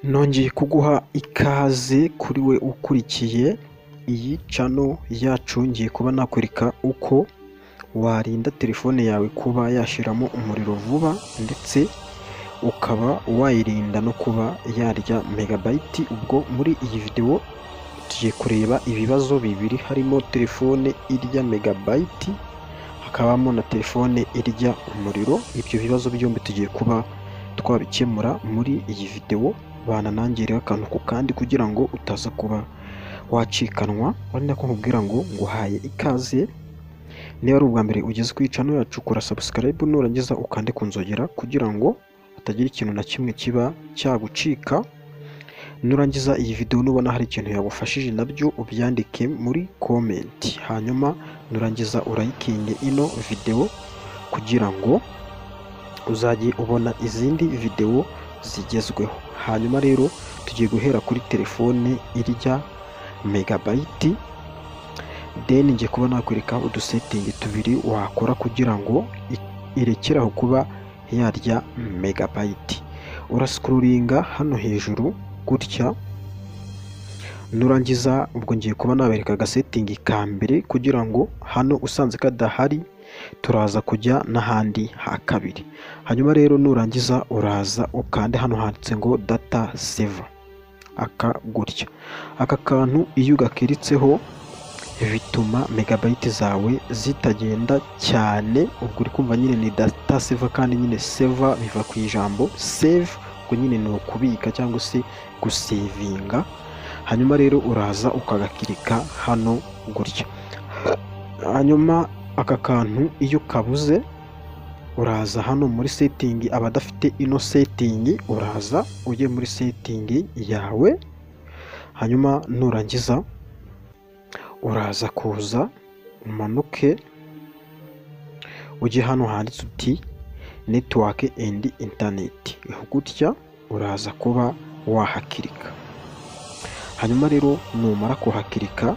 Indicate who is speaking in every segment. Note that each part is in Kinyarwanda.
Speaker 1: Nongeye kuguha ikaze kuri we ukurikiye iyi channel yacu. Ngiye kuba nakwereka uko warinda telefone yawe kuba yashiramo umuriro vuba, ndetse ukaba wayirinda no kuba yarya megabyte. Ubwo muri iyi video tugiye kureba ibibazo bibiri, harimo telefone irya megabyte, hakabamo na telefone irya umuriro. Ibyo bibazo byombi tugiye kuba twabikemura muri iyi video. Bana nanjye rero akantu ku kandi kugira ngo utaza kuba wacikanwa. Wari nako nkubwira ngo nguhaye ikaze. Niba ari ubwa mbere ugeze ku channel yacu, kora subscribe, nurangiza ukande kunzogera kugira ngo hatagira ikintu na kimwe kiba cyagucika. Nurangiza iyi video nubona hari ikintu yagufashije nabyo ubyandike muri comment, hanyuma nurangiza urayikinge ino video kugira ngo uzajye ubona izindi video zigezweho. Hanyuma rero tugiye guhera kuri telefone irya megabyte, then ngiye kuba nakwereka udusetting tubiri wakora kugira ngo irekeraho kuba yarya megabyte. Urascrollinga hano hejuru gutya, nurangiza ubwo ngiye kuba nabereka agasetting ka mbere kugira ngo hano usanze kadahari turaza kujya n'ahandi ha kabiri. Hanyuma rero nurangiza uraza ukande hano handitse ngo data saver, aka gutya. Aka kantu iyo ugakiritseho bituma megabyte zawe zitagenda cyane. Ubwo uri kumva nyine ni data saver, kandi nyine saver biva ku ijambo save, ubwo nyine ni ukubika cyangwa se gusavinga. Hanyuma rero uraza ukagakirika hano gutya. Hanyuma aka kantu iyo kabuze uraza hano muri setting. Abadafite ino setting uraza ujye muri setting yawe, hanyuma nurangiza uraza kuza umanuke ujye hano handitse uti network and internet gutya, uraza kuba wahakirika. Hanyuma rero numara kuhakirika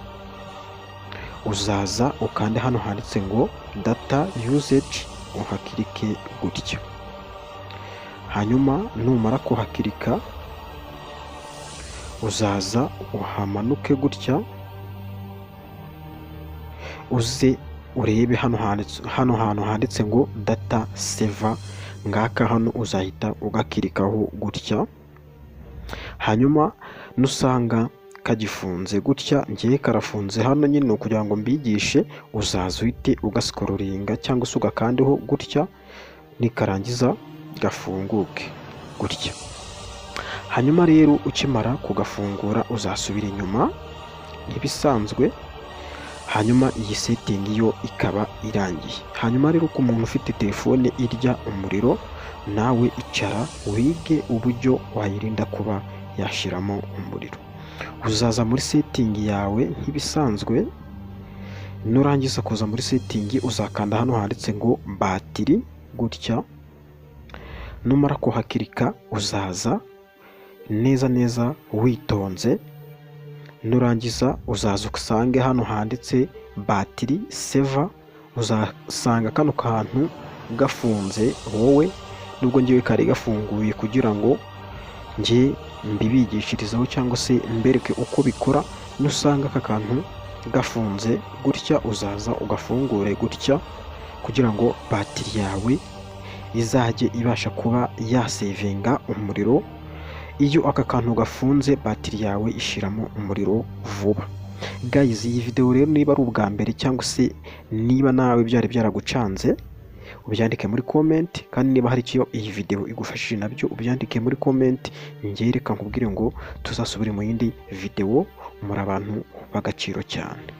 Speaker 1: uzaza ukande hano handitse ngo data usage, uhakirike gutya. Hanyuma numara kuhakirika uzaza uhamanuke gutya, uze urebe hano hantu handitse ngo data saver, ngaka hano uzahita ugakirikaho gutya. Hanyuma nusanga kagifunze gutya, ngiye karafunze hano nyine kugira ngo mbigishe, uzaza uhite ugascrollinga cyangwa se ugakandeho gutya, nikarangiza gafunguke gutya. Hanyuma rero ukimara kugafungura uzasubira inyuma nk'ibisanzwe, hanyuma iyi setting yo ikaba irangiye. Hanyuma rero ku muntu ufite telefone irya umuriro, nawe icara wige uburyo wayirinda kuba yashiramo umuriro. Uzaza muri setting yawe nk'ibisanzwe, nurangiza kuza muri setting uzakanda hano handitse ngo batiri gutya. Numara kuhakirika uzaza neza witonze, nurangiza uzaza usange hano handitse batiri saver. Uzasanga kano kantu gafunze wowe, nubwo ngiye kari gafunguye kugira ngo ngiye mbibigishirizaho cyangwa se mbereke uko bikora. Nusanga aka kantu gafunze gutya, uzaza ugafungure gutya kugira ngo batiri yawe izajye ibasha kuba yasavinga umuriro. Iyo aka kantu gafunze batiri yawe ishiramo umuriro vuba. Guys, iyi video rero niba ari ubwa mbere cyangwa se niba nawe byari byaragucanze, ubyandike muri comment, kandi niba hari icyo iyi video igufashije nabyo ubyandike muri comment. Ngereka nkubwire ngo tuzasubire mu yindi video. Muri abantu b'agaciro cyane.